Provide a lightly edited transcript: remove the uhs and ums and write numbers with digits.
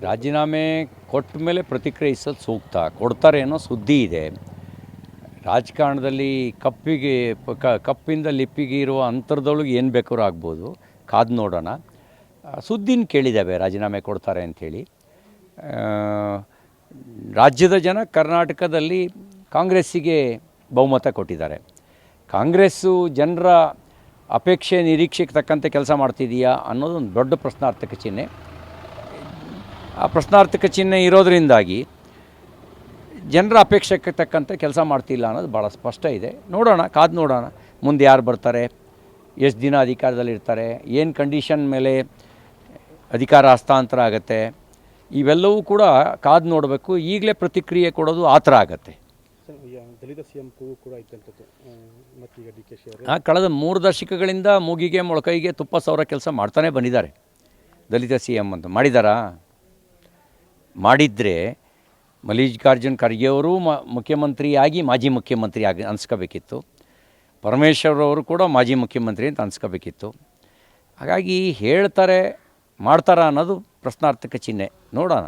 ರಾಜೀನಾಮೆ ಕೊಟ್ಟ ಮೇಲೆ ಪ್ರತಿಕ್ರಿಯಿಸೋದು ಸೂಕ್ತ. ಕೊಡ್ತಾರೆ ಅನ್ನೋ ಸುದ್ದಿ ಇದೆ. ರಾಜಕಾರಣದಲ್ಲಿ ಕಪ್ಪಿಂದ ಲಿಪ್ಪಿಗೆ ಇರುವ ಅಂತರದೊಳಗೆ ಏನು ಬೇಕಾದ್ರೂ ಆಗ್ಬೋದು. ಕಾದು ನೋಡೋಣ. ಸುದ್ದಿನ ಕೇಳಿದ್ದೇವೆ ರಾಜೀನಾಮೆ ಕೊಡ್ತಾರೆ ಅಂಥೇಳಿ. ರಾಜ್ಯದ ಜನ ಕರ್ನಾಟಕದಲ್ಲಿ ಕಾಂಗ್ರೆಸ್ಸಿಗೆ ಬಹುಮತ ಕೊಟ್ಟಿದ್ದಾರೆ. ಕಾಂಗ್ರೆಸ್ಸು ಜನರ ಅಪೇಕ್ಷೆ ನಿರೀಕ್ಷೆಗೆ ತಕ್ಕಂತೆ ಕೆಲಸ ಮಾಡ್ತಿದೆಯಾ ಅನ್ನೋದು ಒಂದು ದೊಡ್ಡ ಪ್ರಶ್ನಾರ್ಥಕ ಚಿಹ್ನೆ. ಆ ಪ್ರಶ್ನಾರ್ಥಕ ಚಿಹ್ನೆ ಇರೋದರಿಂದಾಗಿ ಜನರ ಅಪೇಕ್ಷೆಗೆ ತಕ್ಕಂತೆ ಕೆಲಸ ಮಾಡ್ತಿಲ್ಲ ಅನ್ನೋದು ಭಾಳ ಸ್ಪಷ್ಟ ಇದೆ. ನೋಡೋಣ, ಕಾದು ನೋಡೋಣ ಮುಂದೆ ಯಾರು ಬರ್ತಾರೆ, ಎಷ್ಟು ದಿನ ಅಧಿಕಾರದಲ್ಲಿರ್ತಾರೆ, ಏನು ಕಂಡೀಷನ್ ಮೇಲೆ ಅಧಿಕಾರ ಹಸ್ತಾಂತರ ಆಗುತ್ತೆ, ಇವೆಲ್ಲವೂ ಕೂಡ ಕಾದು ನೋಡಬೇಕು. ಈಗಲೇ ಪ್ರತಿಕ್ರಿಯೆ ಕೊಡೋದು ಆ ಥರ ಆಗುತ್ತೆ. ದಲಿತ CM ಕೂಗು ಕೂಡ ಇದ್ದಂಥದ್ದು ಮತ್ತೀಗ DK ಶಿ ಅವರು ಕಳೆದ 3 ದಶಕಗಳಿಂದ ಮೂಗಿಗೆ ಮೊಳಕೈಗೆ ತುಪ್ಪ ಸವರ ಕೆಲಸ ಮಾಡ್ತಾನೆ ಬಂದಿದ್ದಾರೆ. ದಲಿತ CM ಅಂತ ಮಾಡಿದಾರಾ? ಮಾಡಿದರೆ ಮಲ್ಲಿಕಾರ್ಜುನ್ ಖರ್ಗೆ ಅವರು ಮುಖ್ಯಮಂತ್ರಿಯಾಗಿ ಮಾಜಿ ಮುಖ್ಯಮಂತ್ರಿ ಅನ್ಸ್ಕೋಬೇಕಿತ್ತು. ಪರಮೇಶ್ವರ್ ಅವರು ಕೂಡ ಮಾಜಿ ಮುಖ್ಯಮಂತ್ರಿ ಅಂತ ಅನ್ಸ್ಕೋಬೇಕಿತ್ತು. ಹಾಗಾಗಿ ಹೇಳ್ತಾರೆ ಮಾಡ್ತಾರಾ ಅನ್ನೋದು ಪ್ರಶ್ನಾರ್ಥಕ ಚಿಹ್ನೆ. ನೋಡೋಣ.